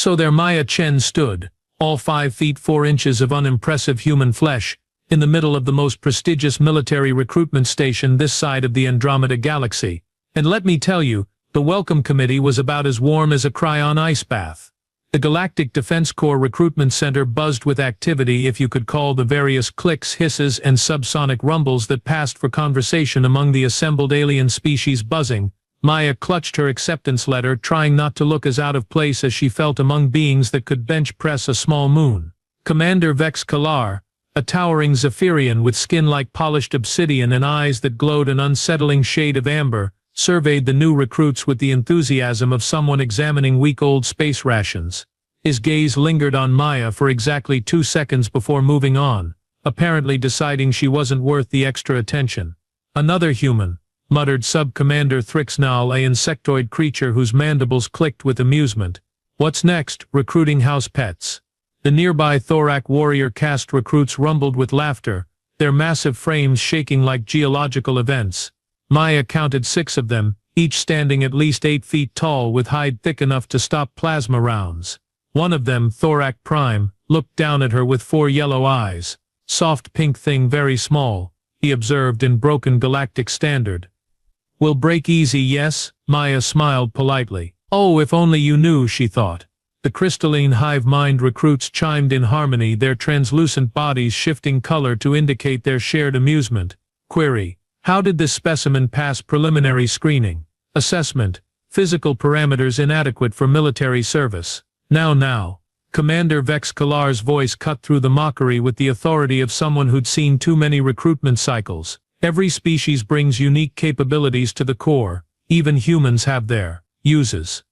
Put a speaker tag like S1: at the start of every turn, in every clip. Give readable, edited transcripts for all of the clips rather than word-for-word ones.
S1: So there Maya Chen stood, all 5 feet 4 inches of unimpressive human flesh, in the middle of the most prestigious military recruitment station this side of the Andromeda Galaxy. And let me tell you, the welcome committee was about as warm as a cryon ice bath. The Galactic Defense Corps Recruitment Center buzzed with activity, if you could call the various clicks, hisses, and subsonic rumbles that passed for conversation among the assembled alien species buzzing. Maya clutched her acceptance letter, trying not to look as out of place as she felt among beings that could bench press a small moon. Commander Vex Kalar, a towering Zephyrian with skin like polished obsidian and eyes that glowed an unsettling shade of amber, surveyed the new recruits with the enthusiasm of someone examining week-old space rations. His gaze lingered on Maya for exactly 2 seconds before moving on, apparently deciding she wasn't worth the extra attention. "Another human," muttered Sub-Commander Thrixnal, a insectoid creature whose mandibles clicked with amusement. "What's next? Recruiting house pets." The nearby Thorak warrior caste recruits rumbled with laughter, their massive frames shaking like geological events. Maya counted 6 of them, each standing at least 8 feet tall with hide thick enough to stop plasma rounds. One of them, Thorak Prime, looked down at her with 4 yellow eyes. "Soft pink thing, very small," he observed in broken galactic standard. "Will break easy, yes?" Maya smiled politely. "Oh, if only you knew," she thought. The crystalline hive-mind recruits chimed in harmony, their translucent bodies shifting color to indicate their shared amusement. Query: how did this specimen pass preliminary screening? Assessment: physical parameters inadequate for military service. Now. Commander Vex Kalar's voice cut through the mockery with the authority of someone who'd seen too many recruitment cycles. "Every species brings unique capabilities to the Corps. Even humans have their uses."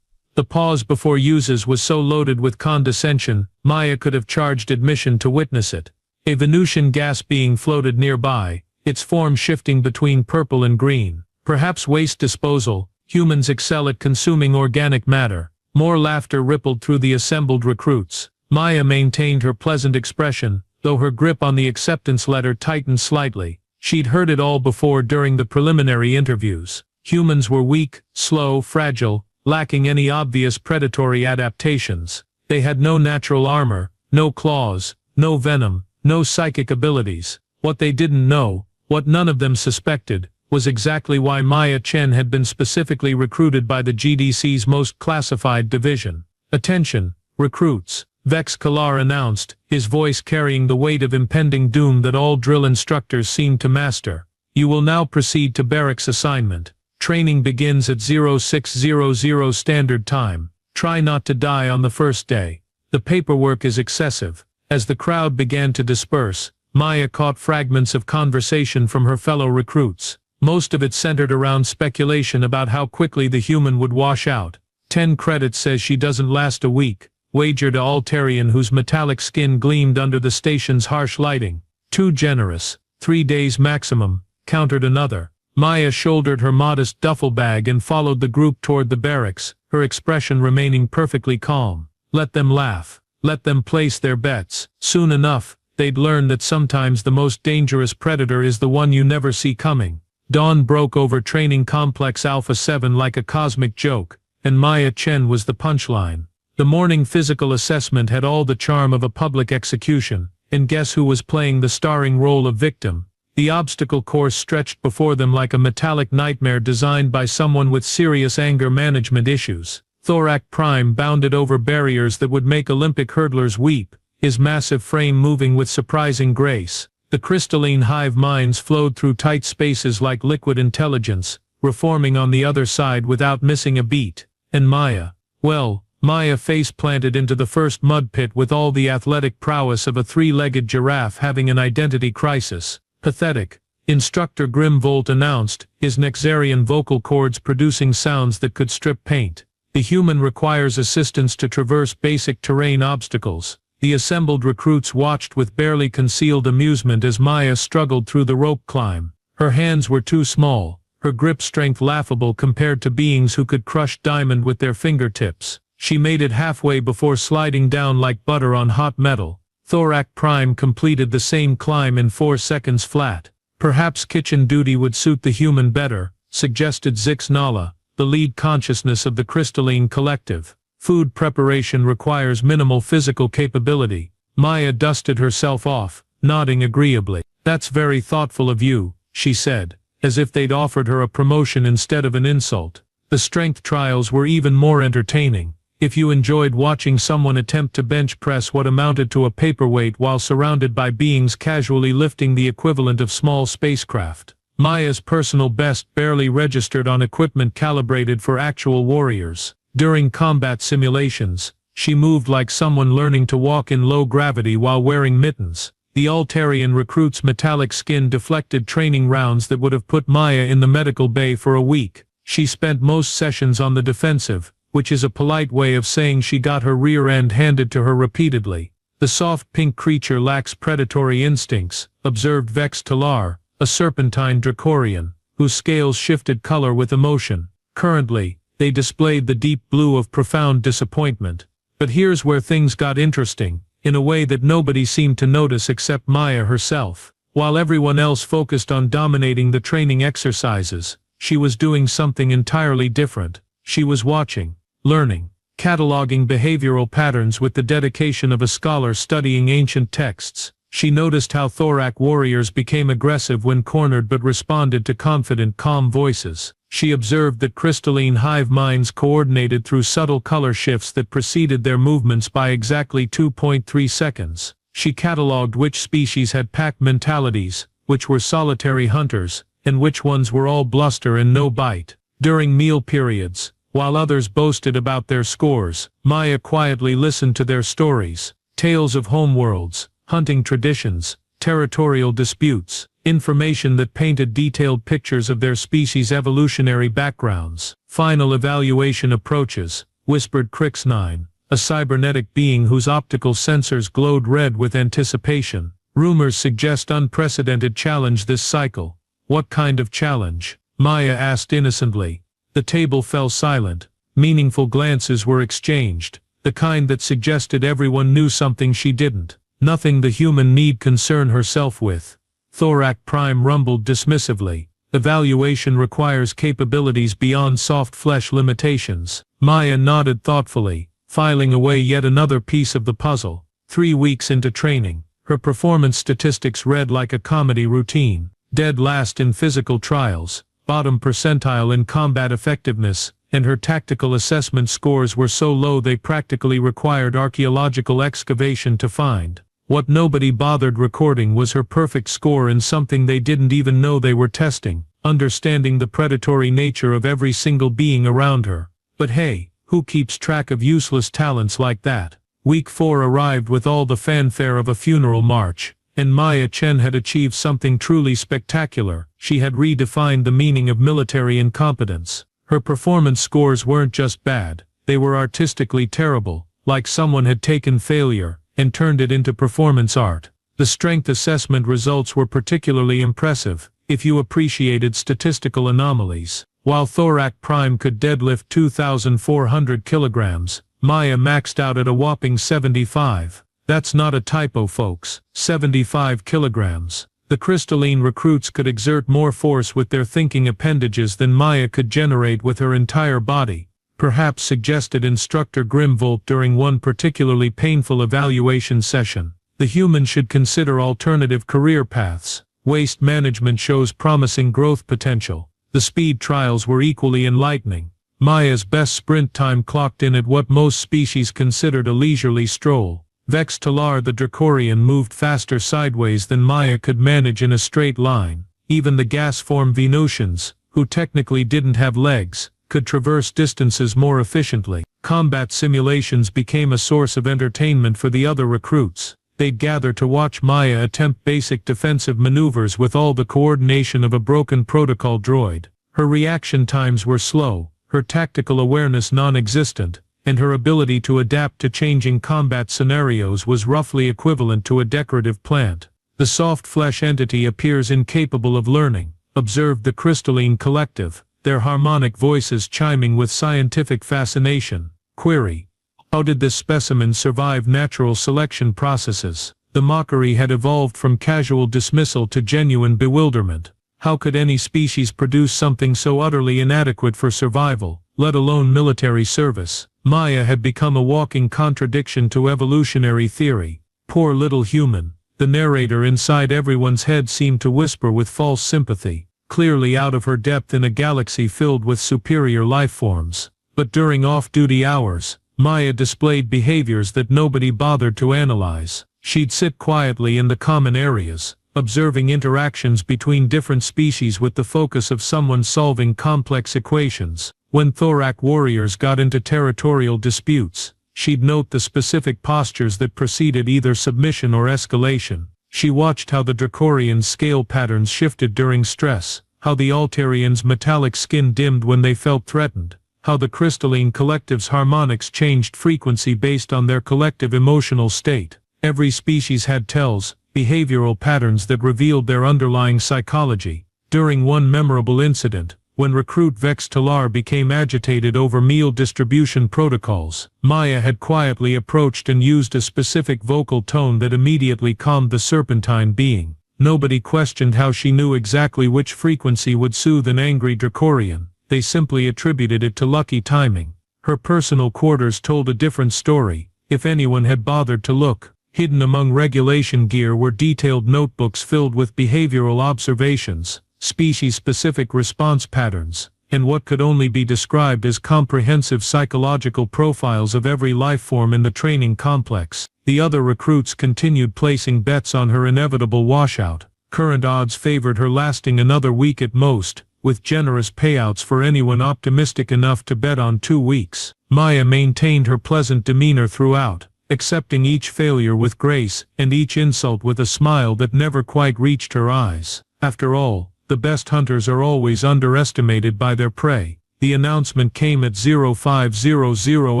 S1: The pause before uses was so loaded with condescension, Maya could have charged admission to witness it. A Venusian gas being floated nearby, its form shifting between purple and green. Perhaps waste disposal. Humans excel at consuming organic matter. More laughter rippled through the assembled recruits. Maya maintained her pleasant expression, though her grip on the acceptance letter tightened slightly. She'd heard it all before during the preliminary interviews. Humans were weak, slow, fragile, lacking any obvious predatory adaptations. They had no natural armor, no claws, no venom, no psychic abilities. What they didn't know, what none of them suspected, was exactly why Maya Chen had been specifically recruited by the GDC's most classified division. "Attention, recruits," Vex Kalar announced, his voice carrying the weight of impending doom that all drill instructors seemed to master. "You will now proceed to barracks assignment. Training begins at 0600 Standard Time. Try not to die on the first day. The paperwork is excessive." As the crowd began to disperse, Maya caught fragments of conversation from her fellow recruits. Most of it centered around speculation about how quickly the human would wash out. 10 credits says she doesn't last a week, wagered a Altarian whose metallic skin gleamed under the station's harsh lighting. "Too generous. 3 days maximum," countered another. Maya shouldered her modest duffel bag and followed the group toward the barracks, her expression remaining perfectly calm. Let them laugh. Let them place their bets. Soon enough, they'd learn that sometimes the most dangerous predator is the one you never see coming. Dawn broke over Training Complex Alpha 7 like a cosmic joke, and Maya Chen was the punchline. The morning physical assessment had all the charm of a public execution, and guess who was playing the starring role of victim? The obstacle course stretched before them like a metallic nightmare designed by someone with serious anger management issues. Thorak Prime bounded over barriers that would make Olympic hurdlers weep, his massive frame moving with surprising grace. The crystalline hive minds flowed through tight spaces like liquid intelligence, reforming on the other side without missing a beat. And Maya? Well, Maya face-planted into the first mud pit with all the athletic prowess of a 3-legged giraffe having an identity crisis. "Pathetic," Instructor Grimvolt announced, his Nexarian vocal cords producing sounds that could strip paint. "The human requires assistance to traverse basic terrain obstacles." The assembled recruits watched with barely concealed amusement as Maya struggled through the rope climb. Her hands were too small, her grip strength laughable compared to beings who could crush diamond with their fingertips. She made it halfway before sliding down like butter on hot metal. Thorak Prime completed the same climb in 4 seconds flat. "Perhaps kitchen duty would suit the human better," suggested Zix Nala, the lead consciousness of the crystalline collective. Food preparation requires minimal physical capability. Maya dusted herself off, nodding agreeably. That's very thoughtful of you, she said, as if they'd offered her a promotion instead of an insult. The strength trials were even more entertaining. If you enjoyed watching someone attempt to bench press what amounted to a paperweight while surrounded by beings casually lifting the equivalent of small spacecraft. Maya's personal best barely registered on equipment calibrated for actual warriors. During combat simulations, she moved like someone learning to walk in low gravity while wearing mittens. The Altarian recruit's metallic skin deflected training rounds that would have put Maya in the medical bay for a week. She spent most sessions on the defensive, which is a polite way of saying she got her rear end handed to her repeatedly. The soft pink creature lacks predatory instincts, observed Vex Talar, a serpentine Dracorian, whose scales shifted color with emotion. Currently, they displayed the deep blue of profound disappointment. But here's where things got interesting, in a way that nobody seemed to notice except Maya herself. While everyone else focused on dominating the training exercises, she was doing something entirely different. She was watching, learning, cataloging behavioral patterns with the dedication of a scholar studying ancient texts. She noticed how Thorak warriors became aggressive when cornered but responded to confident, calm voices. She observed that crystalline hive minds coordinated through subtle color shifts that preceded their movements by exactly 2.3 seconds. She cataloged which species had pack mentalities, which were solitary hunters, and which ones were all bluster and no bite. During meal periods, while others boasted about their scores, Maya quietly listened to their stories. Tales of homeworlds, hunting traditions, territorial disputes, information that painted detailed pictures of their species' evolutionary backgrounds. Final evaluation approaches, whispered Crix-9, a cybernetic being whose optical sensors glowed red with anticipation. Rumors suggest unprecedented challenge this cycle. What kind of challenge? Maya asked innocently. The table fell silent. Meaningful glances were exchanged, the kind that suggested everyone knew something she didn't. Nothing the human need concern herself with. Thorak Prime rumbled dismissively. Evaluation requires capabilities beyond soft flesh limitations. Maya nodded thoughtfully, filing away yet another piece of the puzzle. 3 weeks into training, her performance statistics read like a comedy routine. Dead last in physical trials, bottom percentile in combat effectiveness, and her tactical assessment scores were so low they practically required archaeological excavation to find. What nobody bothered recording was her perfect score in something they didn't even know they were testing, understanding the predatory nature of every single being around her. But hey, who keeps track of useless talents like that? Week 4 arrived with all the fanfare of a funeral march, and Maya Chen had achieved something truly spectacular. She had redefined the meaning of military incompetence. Her performance scores weren't just bad, they were artistically terrible, like someone had taken failure and turned it into performance art. The strength assessment results were particularly impressive, if you appreciated statistical anomalies. While Thorak Prime could deadlift 2,400 kilograms, Maya maxed out at a whopping 75. That's not a typo, folks. 75 kilograms. The crystalline recruits could exert more force with their thinking appendages than Maya could generate with her entire body. Perhaps suggested Instructor Grimvolt during one particularly painful evaluation session. The human should consider alternative career paths. Waste management shows promising growth potential. The speed trials were equally enlightening. Maya's best sprint time clocked in at what most species considered a leisurely stroll. Vex Talar the Dracorian moved faster sideways than Maya could manage in a straight line. Even the gas-form Venusians, who technically didn't have legs, could traverse distances more efficiently. Combat simulations became a source of entertainment for the other recruits. They'd gather to watch Maya attempt basic defensive maneuvers with all the coordination of a broken protocol droid. Her reaction times were slow, her tactical awareness non-existent, and her ability to adapt to changing combat scenarios was roughly equivalent to a decorative plant. The soft flesh entity appears incapable of learning, observed the crystalline collective, their harmonic voices chiming with scientific fascination. Query: how did this specimen survive natural selection processes? The mockery had evolved from casual dismissal to genuine bewilderment. How could any species produce something so utterly inadequate for survival, let alone military service? Maya had become a walking contradiction to evolutionary theory. Poor little human. The narrator inside everyone's head seemed to whisper with false sympathy, clearly out of her depth in a galaxy filled with superior life forms. But during off-duty hours, Maya displayed behaviors that nobody bothered to analyze. She'd sit quietly in the common areas, observing interactions between different species with the focus of someone solving complex equations. When Thorak warriors got into territorial disputes, she'd note the specific postures that preceded either submission or escalation. She watched how the Dracorians' scale patterns shifted during stress, how the Altarians' metallic skin dimmed when they felt threatened, how the crystalline collective's harmonics changed frequency based on their collective emotional state. Every species had tells, behavioral patterns that revealed their underlying psychology. During one memorable incident, when recruit Vex Talar became agitated over meal distribution protocols, Maya had quietly approached and used a specific vocal tone that immediately calmed the serpentine being. Nobody questioned how she knew exactly which frequency would soothe an angry Dracorian. They simply attributed it to lucky timing. Her personal quarters told a different story, if anyone had bothered to look. Hidden among regulation gear were detailed notebooks filled with behavioral observations, species-specific response patterns, and what could only be described as comprehensive psychological profiles of every life form in the training complex. The other recruits continued placing bets on her inevitable washout. Current odds favored her lasting another week at most, with generous payouts for anyone optimistic enough to bet on 2 weeks. Maya maintained her pleasant demeanor throughout, accepting each failure with grace and each insult with a smile that never quite reached her eyes. After all, the best hunters are always underestimated by their prey. The announcement came at 0500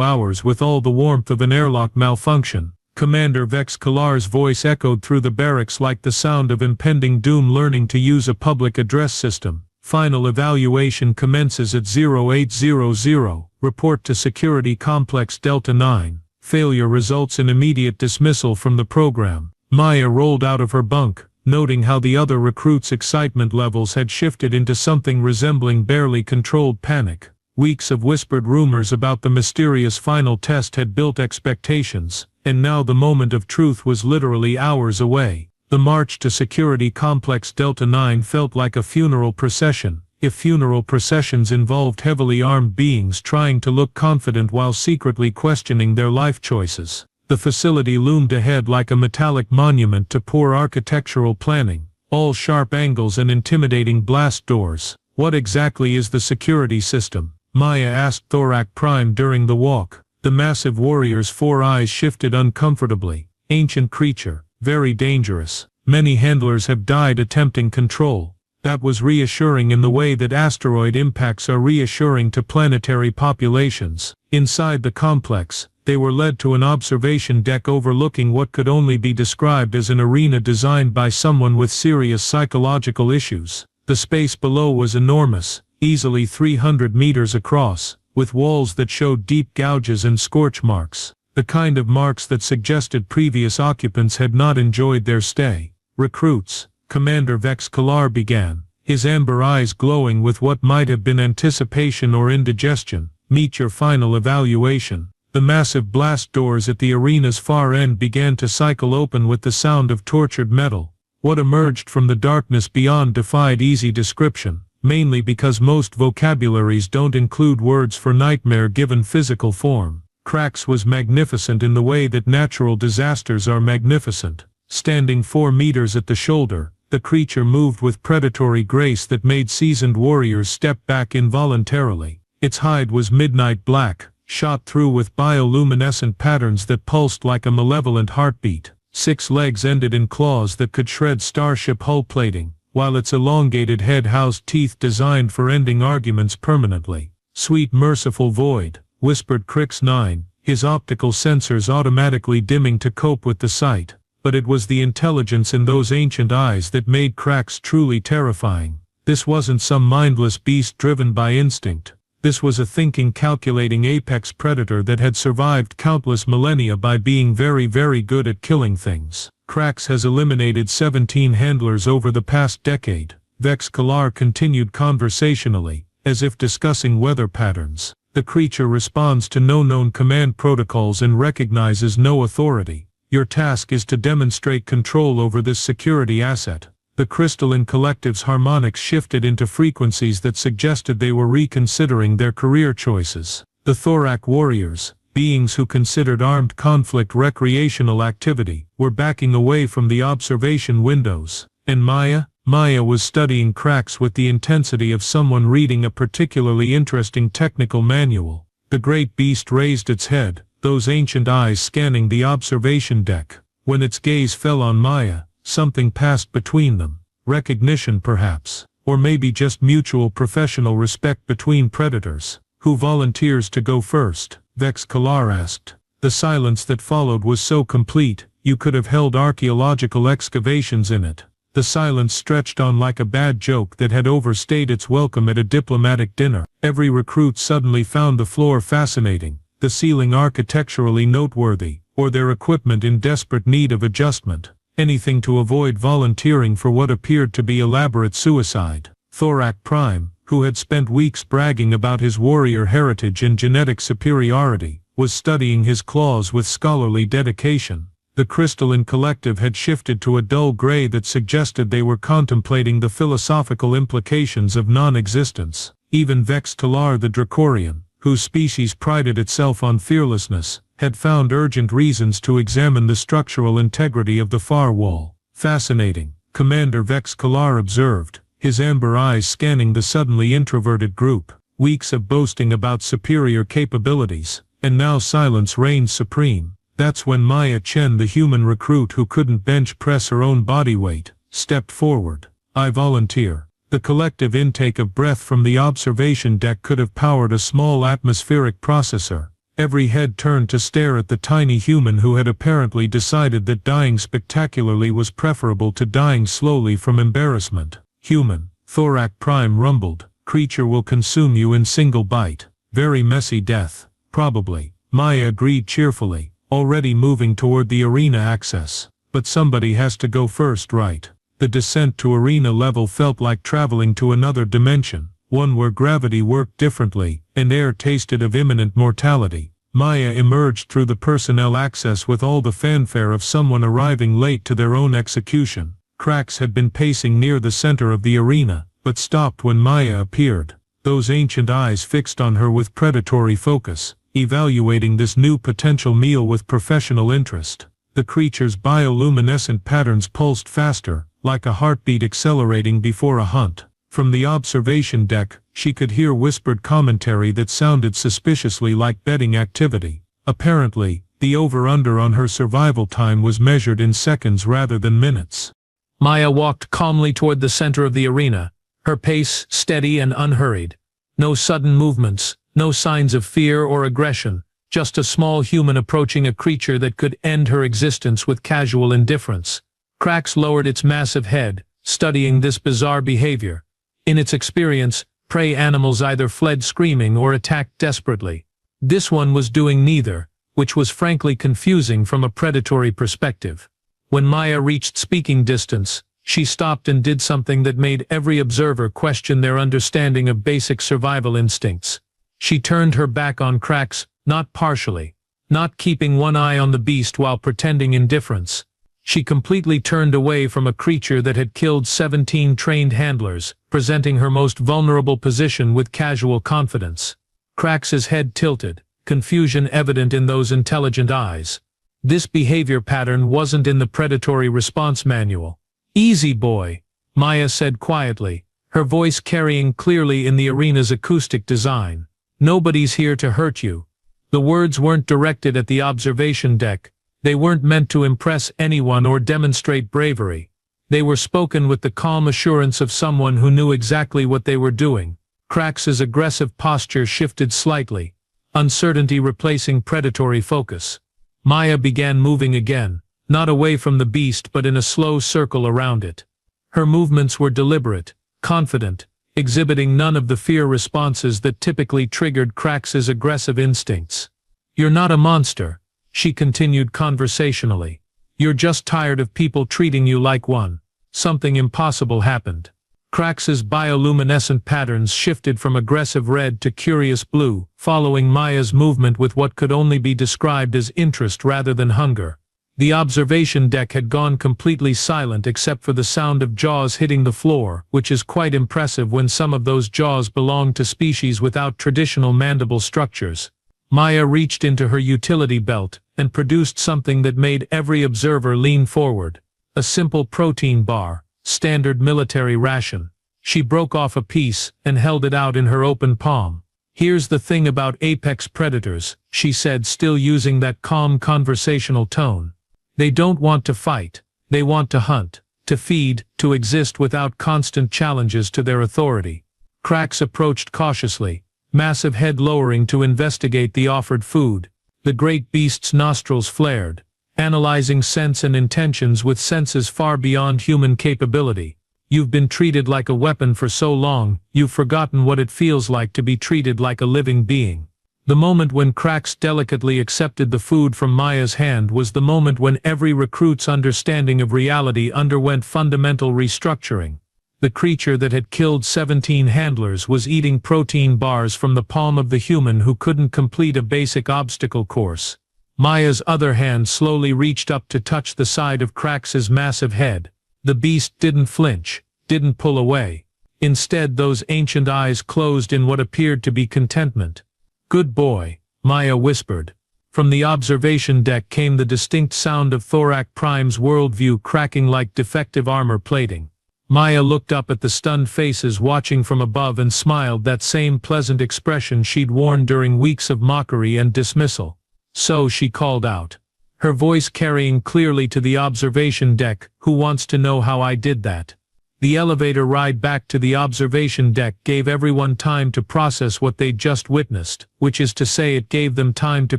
S1: hours with all the warmth of an airlock malfunction. Commander Vex Kalar's voice echoed through the barracks like the sound of impending doom learning to use a public address system. Final evaluation commences at 0800. Report to Security Complex Delta 9. Failure results in immediate dismissal from the program. Maya rolled out of her bunk, noting how the other recruits' excitement levels had shifted into something resembling barely controlled panic. Weeks of whispered rumors about the mysterious final test had built expectations, and now the moment of truth was literally hours away. The march to Security Complex Delta 9 felt like a funeral procession, if funeral processions involved heavily armed beings trying to look confident while secretly questioning their life choices. The facility loomed ahead like a metallic monument to poor architectural planning, all sharp angles and intimidating blast doors. What exactly is the security system? Maya asked Thorak Prime during the walk. The massive warrior's 4 eyes shifted uncomfortably. Ancient creature, very dangerous. Many handlers have died attempting control. That was reassuring in the way that asteroid impacts are reassuring to planetary populations. Inside the complex, they were led to an observation deck overlooking what could only be described as an arena designed by someone with serious psychological issues. The space below was enormous, easily 300 meters across, with walls that showed deep gouges and scorch marks, the kind of marks that suggested previous occupants had not enjoyed their stay. Recruits, Commander Vex Kalar began, his amber eyes glowing with what might have been anticipation or indigestion. Meet your final evaluation. The massive blast doors at the arena's far end began to cycle open with the sound of tortured metal. What emerged from the darkness beyond defied easy description, mainly because most vocabularies don't include words for nightmare given physical form. Krax was magnificent in the way that natural disasters are magnificent. Standing 4 meters at the shoulder, the creature moved with predatory grace that made seasoned warriors step back involuntarily. Its hide was midnight black, shot through with bioluminescent patterns that pulsed like a malevolent heartbeat. 6 legs ended in claws that could shred starship hull plating, while its elongated head housed teeth designed for ending arguments permanently. Sweet merciful void, whispered Crix 9, his optical sensors automatically dimming to cope with the sight. But it was the intelligence in those ancient eyes that made Krax truly terrifying. This wasn't some mindless beast driven by instinct. This was a thinking, calculating apex predator that had survived countless millennia by being very, very good at killing things. Krax has eliminated 17 handlers over the past decade. Vex Kalar continued conversationally, as if discussing weather patterns. The creature responds to no known command protocols and recognizes no authority. Your task is to demonstrate control over this security asset. The crystalline collective's harmonics shifted into frequencies that suggested they were reconsidering their career choices. The Thorak warriors, beings who considered armed conflict recreational activity, were backing away from the observation windows. And Maya was studying cracks with the intensity of someone reading a particularly interesting technical manual. The great beast raised its head, those ancient eyes scanning the observation deck. When its gaze fell on Maya, something passed between them. Recognition perhaps, or maybe just mutual professional respect between predators. Who volunteers to go first? Vex Kalar asked. The silence that followed was so complete, you could have held archaeological excavations in it. The silence stretched on like a bad joke that had overstayed its welcome at a diplomatic dinner. Every recruit suddenly found the floor fascinating, the ceiling architecturally noteworthy, or their equipment in desperate need of adjustment. Anything to avoid volunteering for what appeared to be elaborate suicide. Thorak Prime, who had spent weeks bragging about his warrior heritage and genetic superiority, was studying his claws with scholarly dedication. The crystalline collective had shifted to a dull gray that suggested they were contemplating the philosophical implications of non-existence. Even Vex Talar the Dracorian, whose species prided itself on fearlessness, had found urgent reasons to examine the structural integrity of the far wall. Fascinating, Commander Vex Kalar observed, his amber eyes scanning the suddenly introverted group. Weeks of boasting about superior capabilities, and now silence reigned supreme. That's when Maya Chen, the human recruit who couldn't bench press her own body weight, stepped forward. I volunteer. The collective intake of breath from the observation deck could have powered a small atmospheric processor. Every head turned to stare at the tiny human who had apparently decided that dying spectacularly was preferable to dying slowly from embarrassment. Human, Thorak Prime rumbled, creature will consume you in single bite. Very messy death, probably. Maya agreed cheerfully, already moving toward the arena access. But somebody has to go first, right? The descent to arena level felt like traveling to another dimension, one where gravity worked differently, and air tasted of imminent mortality. Maya emerged through the personnel access with all the fanfare of someone arriving late to their own execution. Cracks had been pacing near the center of the arena, but stopped when Maya appeared, those ancient eyes fixed on her with predatory focus, evaluating this new potential meal with professional interest. The creature's bioluminescent patterns pulsed faster, like a heartbeat accelerating before a hunt. From the observation deck, she could hear whispered commentary that sounded suspiciously like betting activity. Apparently, the over-under on her survival time was measured in seconds rather than minutes. Maya walked calmly toward the center of the arena, her pace steady and unhurried. No sudden movements, no signs of fear or aggression, just a small human approaching a creature that could end her existence with casual indifference. Cracks lowered its massive head, studying this bizarre behavior. In its experience, prey animals either fled screaming or attacked desperately. This one was doing neither, which was frankly confusing from a predatory perspective. When Maya reached speaking distance, she stopped and did something that made every observer question their understanding of basic survival instincts. She turned her back on Cracks, not partially, not keeping one eye on the beast while pretending indifference. She completely turned away from a creature that had killed 17 trained handlers, presenting her most vulnerable position with casual confidence. Cracks's head tilted, confusion evident in those intelligent eyes. This behavior pattern wasn't in the predatory response manual. Easy boy, Maya said quietly, her voice carrying clearly in the arena's acoustic design. Nobody's here to hurt you. The words weren't directed at the observation deck. They weren't meant to impress anyone or demonstrate bravery. They were spoken with the calm assurance of someone who knew exactly what they were doing. Cracks's aggressive posture shifted slightly, uncertainty replacing predatory focus. Maya began moving again, not away from the beast but in a slow circle around it. Her movements were deliberate, confident, exhibiting none of the fear responses that typically triggered Cracks's aggressive instincts. You're not a monster, she continued conversationally. You're just tired of people treating you like one. Something impossible happened. Krax's bioluminescent patterns shifted from aggressive red to curious blue, following Maya's movement with what could only be described as interest rather than hunger. The observation deck had gone completely silent except for the sound of jaws hitting the floor, which is quite impressive when some of those jaws belong to species without traditional mandible structures. Maya reached into her utility belt and produced something that made every observer lean forward. A simple protein bar, standard military ration. She broke off a piece and held it out in her open palm. "Here's the thing about apex predators," she said, still using that calm conversational tone. "They don't want to fight. They want to hunt, to feed, to exist without constant challenges to their authority." Krax approached cautiously, massive head lowering to investigate the offered food. The great beast's nostrils flared, analyzing scents and intentions with senses far beyond human capability. "You've been treated like a weapon for so long, you've forgotten what it feels like to be treated like a living being." The moment when Krax delicately accepted the food from Maya's hand was the moment when every recruit's understanding of reality underwent fundamental restructuring. The creature that had killed 17 handlers was eating protein bars from the palm of the human who couldn't complete a basic obstacle course. Maya's other hand slowly reached up to touch the side of Krax's massive head. The beast didn't flinch, didn't pull away. Instead, those ancient eyes closed in what appeared to be contentment. "Good boy," Maya whispered. From the observation deck came the distinct sound of Thorak Prime's worldview cracking like defective armor plating. Maya looked up at the stunned faces watching from above and smiled, that same pleasant expression she'd worn during weeks of mockery and dismissal. "So," she called out, her voice carrying clearly to the observation deck, "who wants to know how I did that?" The elevator ride back to the observation deck gave everyone time to process what they'd just witnessed, which is to say it gave them time to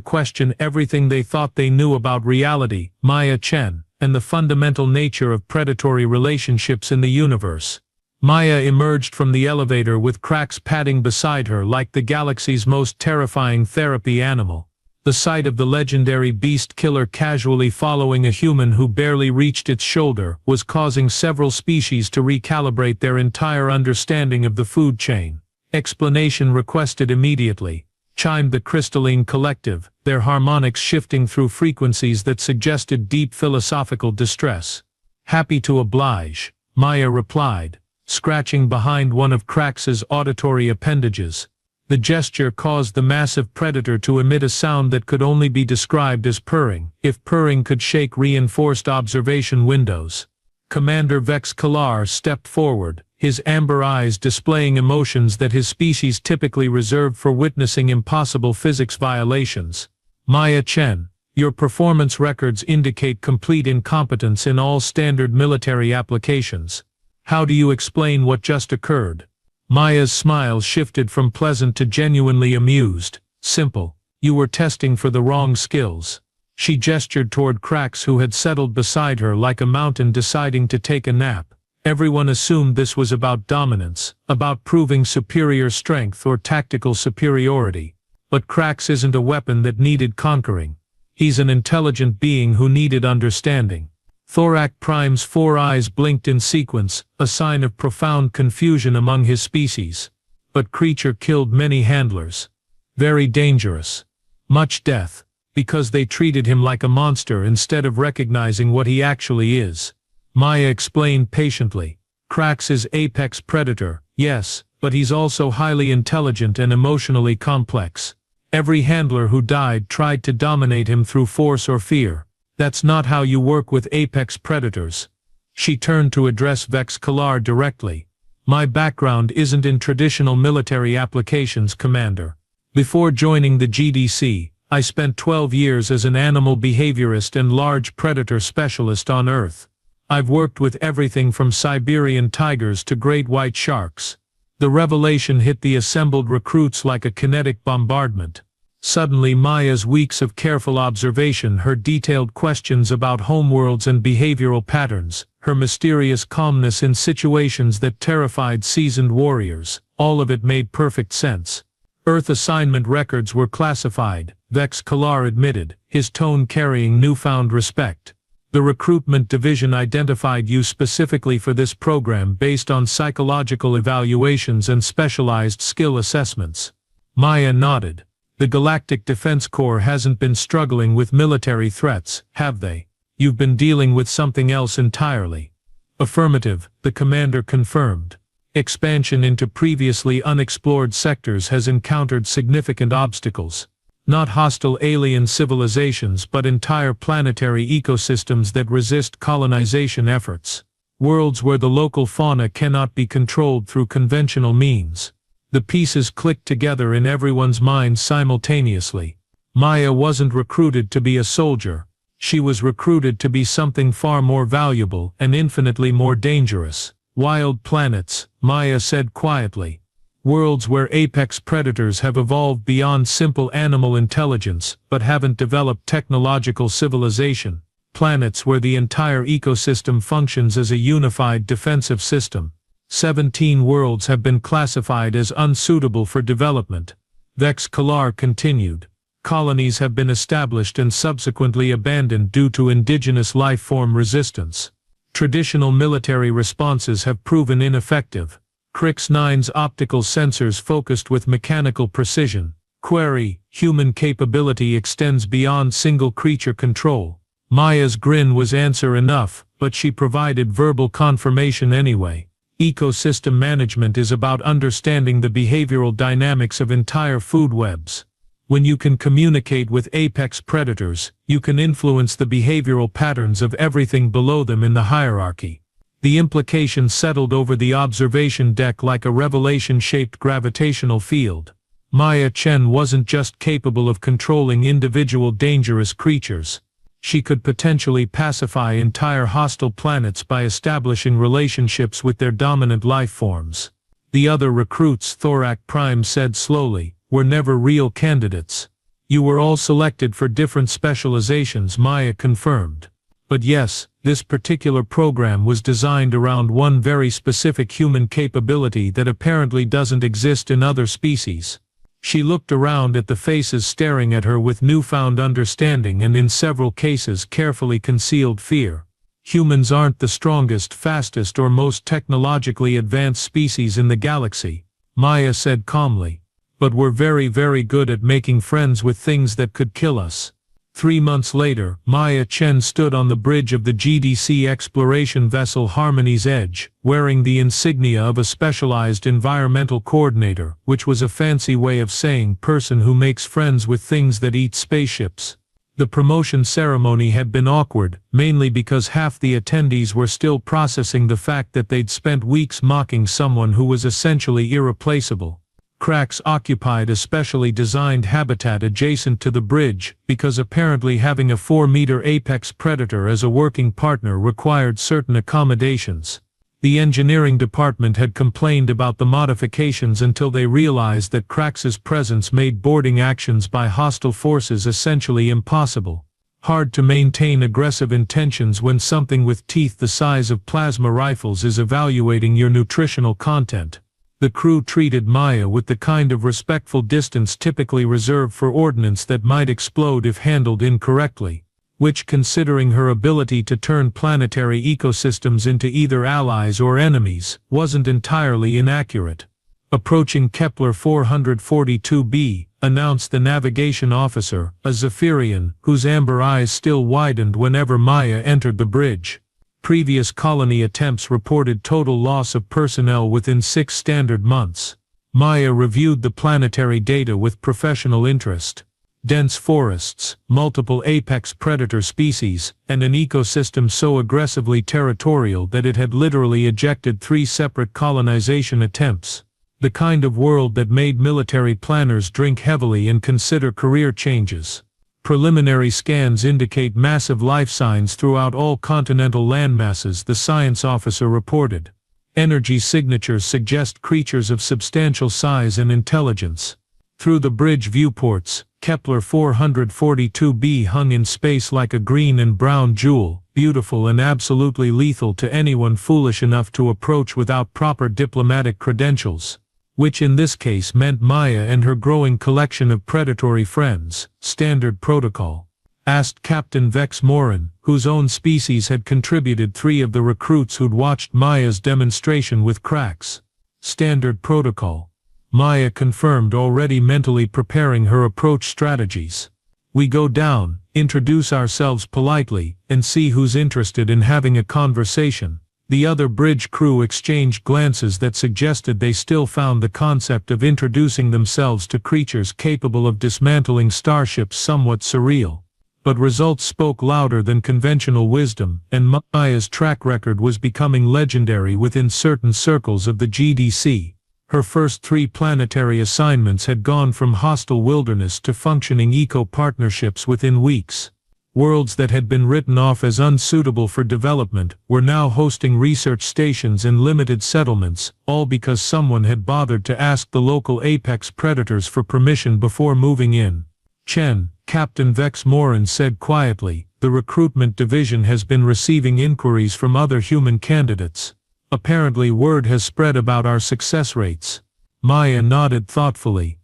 S1: question everything they thought they knew about reality, Maya Chen, and the fundamental nature of predatory relationships in the universe. Maya emerged from the elevator with Krax padding beside her like the galaxy's most terrifying therapy animal. The sight of the legendary beast killer casually following a human who barely reached its shoulder was causing several species to recalibrate their entire understanding of the food chain. "Explanation requested immediately," chimed the crystalline collective, their harmonics shifting through frequencies that suggested deep philosophical distress. "Happy to oblige," Maya replied, scratching behind one of Krax's auditory appendages. The gesture caused the massive predator to emit a sound that could only be described as purring, if purring could shake reinforced observation windows. Commander Vex Kalar stepped forward, his amber eyes displaying emotions that his species typically reserved for witnessing impossible physics violations. "Maya Chen, your performance records indicate complete incompetence in all standard military applications. How do you explain what just occurred?" Maya's smile shifted from pleasant to genuinely amused. "Simple. You were testing for the wrong skills." She gestured toward Krax, who had settled beside her like a mountain deciding to take a nap. Everyone assumed this was about dominance, about proving superior strength or tactical superiority. But Krax isn't a weapon that needed conquering. He's an intelligent being who needed understanding. Thorak Prime's 4 eyes blinked in sequence, a sign of profound confusion among his species. "But creature killed many handlers. Very dangerous. Much death. Because they treated him like a monster instead of recognizing what he actually is." Maya explained patiently. "Krax is apex predator, yes, but he's also highly intelligent and emotionally complex. Every handler who died tried to dominate him through force or fear. That's not how you work with apex predators." She turned to address Vex Kalar directly. "My background isn't in traditional military applications, Commander. Before joining the GDC, I spent 12 years as an animal behaviorist and large predator specialist on Earth. I've worked with everything from Siberian tigers to great white sharks." The revelation hit the assembled recruits like a kinetic bombardment. Suddenly Maya's weeks of careful observation, her detailed questions about homeworlds and behavioral patterns, her mysterious calmness in situations that terrified seasoned warriors, all of it made perfect sense. "Earth assignment records were classified," Vex Kalar admitted, his tone carrying newfound respect. The recruitment division identified you specifically for this program based on psychological evaluations and specialized skill assessments. Maya nodded. The Galactic Defense Corps hasn't been struggling with military threats, have they? You've been dealing with something else entirely. Affirmative, the commander confirmed. Expansion into previously unexplored sectors has encountered significant obstacles. Not hostile alien civilizations but entire planetary ecosystems that resist colonization efforts. Worlds where the local fauna cannot be controlled through conventional means. The pieces clicked together in everyone's mind simultaneously. Maya wasn't recruited to be a soldier. She was recruited to be something far more valuable and infinitely more dangerous. Wild planets, Maya said quietly. Worlds where apex predators have evolved beyond simple animal intelligence but haven't developed technological civilization. Planets where the entire ecosystem functions as a unified defensive system. 17 worlds have been classified as unsuitable for development. Vex Kalar continued. Colonies have been established and subsequently abandoned due to indigenous life form resistance. Traditional military responses have proven ineffective. Crix 9's optical sensors focused with mechanical precision. Query, human capability extends beyond single creature control. Maya's grin was answer enough, but she provided verbal confirmation anyway. Ecosystem management is about understanding the behavioral dynamics of entire food webs. When you can communicate with apex predators, you can influence the behavioral patterns of everything below them in the hierarchy. The implication settled over the observation deck like a revelation-shaped gravitational field. Maya Chen wasn't just capable of controlling individual dangerous creatures. She could potentially pacify entire hostile planets by establishing relationships with their dominant life forms. The other recruits, Thorak Prime said slowly, were never real candidates. You were all selected for different specializations, Maya confirmed. But yes, this particular program was designed around one very specific human capability that apparently doesn't exist in other species. She looked around at the faces staring at her with newfound understanding and in several cases carefully concealed fear. Humans aren't the strongest, fastest or most technologically advanced species in the galaxy, Maya said calmly. But we're very, very good at making friends with things that could kill us. 3 months later, Maya Chen stood on the bridge of the GDC exploration vessel Harmony's Edge, wearing the insignia of a specialized environmental coordinator, which was a fancy way of saying person who makes friends with things that eat spaceships. The promotion ceremony had been awkward, mainly because half the attendees were still processing the fact that they'd spent weeks mocking someone who was essentially irreplaceable. Cracks occupied a specially designed habitat adjacent to the bridge, because apparently having a 4-meter apex predator as a working partner required certain accommodations. The engineering department had complained about the modifications until they realized that Crax's presence made boarding actions by hostile forces essentially impossible. Hard to maintain aggressive intentions when something with teeth the size of plasma rifles is evaluating your nutritional content. The crew treated Maya with the kind of respectful distance typically reserved for ordnance that might explode if handled incorrectly, which, considering her ability to turn planetary ecosystems into either allies or enemies, wasn't entirely inaccurate. Approaching Kepler 442b, announced the navigation officer, a Zephyrian, whose amber eyes still widened whenever Maya entered the bridge. Previous colony attempts reported total loss of personnel within 6 standard months. Maya reviewed the planetary data with professional interest. Dense forests, multiple apex predator species, and an ecosystem so aggressively territorial that it had literally ejected 3 separate colonization attempts. The kind of world that made military planners drink heavily and consider career changes. Preliminary scans indicate massive life signs throughout all continental landmasses, the science officer reported. Energy signatures suggest creatures of substantial size and intelligence. Through the bridge viewports, Kepler 442b hung in space like a green and brown jewel, beautiful and absolutely lethal to anyone foolish enough to approach without proper diplomatic credentials. Which in this case meant Maya and her growing collection of predatory friends, standard protocol. asked Captain Vex Morin, whose own species had contributed 3 of the recruits who'd watched Maya's demonstration with cracks. Standard protocol. Maya confirmed, already mentally preparing her approach strategies. We go down, introduce ourselves politely, and see who's interested in having a conversation. The other bridge crew exchanged glances that suggested they still found the concept of introducing themselves to creatures capable of dismantling starships somewhat surreal. But results spoke louder than conventional wisdom, and Maya's track record was becoming legendary within certain circles of the GDC. Her first 3 planetary assignments had gone from hostile wilderness to functioning eco-partnerships within weeks. Worlds that had been written off as unsuitable for development were now hosting research stations and limited settlements, all because someone had bothered to ask the local apex predators for permission before moving in. Chen, Captain Vex Morin said quietly, the recruitment division has been receiving inquiries from other human candidates. Apparently word has spread about our success rates. Maya nodded thoughtfully.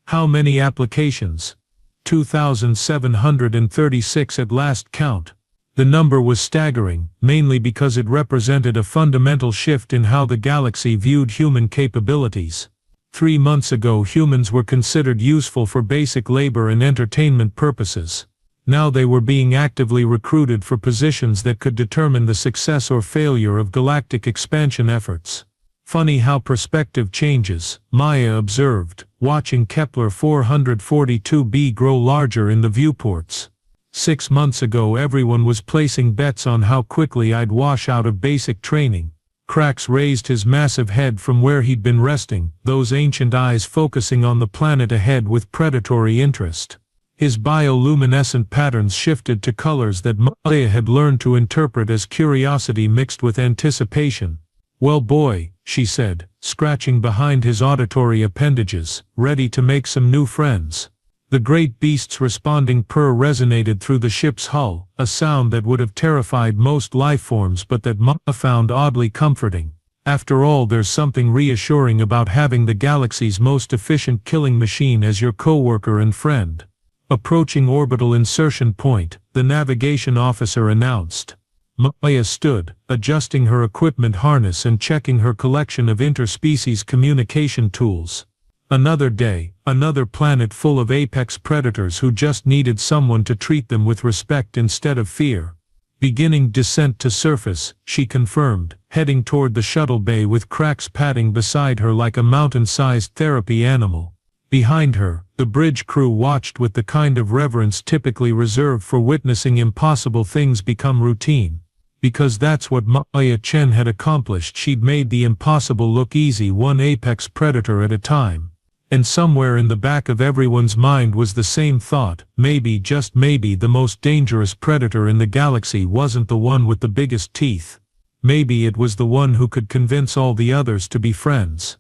S1: How many applications? 2,736 at last count. The number was staggering, mainly because it represented a fundamental shift in how the galaxy viewed human capabilities. 3 months ago humans were considered useful for basic labor and entertainment purposes. Now they were being actively recruited for positions that could determine the success or failure of galactic expansion efforts. Funny how perspective changes, Maya observed, watching Kepler 442b grow larger in the viewports. 6 months ago everyone was placing bets on how quickly I'd wash out of basic training. Krax raised his massive head from where he'd been resting, those ancient eyes focusing on the planet ahead with predatory interest. His bioluminescent patterns shifted to colors that Maya had learned to interpret as curiosity mixed with anticipation. Well boy, she said, scratching behind his auditory appendages, ready to make some new friends. The great beast's responding purr resonated through the ship's hull, a sound that would have terrified most lifeforms but that Maya found oddly comforting. After all, there's something reassuring about having the galaxy's most efficient killing machine as your co-worker and friend. Approaching orbital insertion point, the navigation officer announced. Maya stood, adjusting her equipment harness and checking her collection of interspecies communication tools. Another day, another planet full of apex predators who just needed someone to treat them with respect instead of fear. Beginning descent to surface, she confirmed, heading toward the shuttle bay with Krax padding beside her like a mountain-sized therapy animal. Behind her, the bridge crew watched with the kind of reverence typically reserved for witnessing impossible things become routine. Because that's what Maya Chen had accomplished. She'd made the impossible look easy, one apex predator at a time. And somewhere in the back of everyone's mind was the same thought, maybe, just maybe, the most dangerous predator in the galaxy wasn't the one with the biggest teeth. Maybe it was the one who could convince all the others to be friends.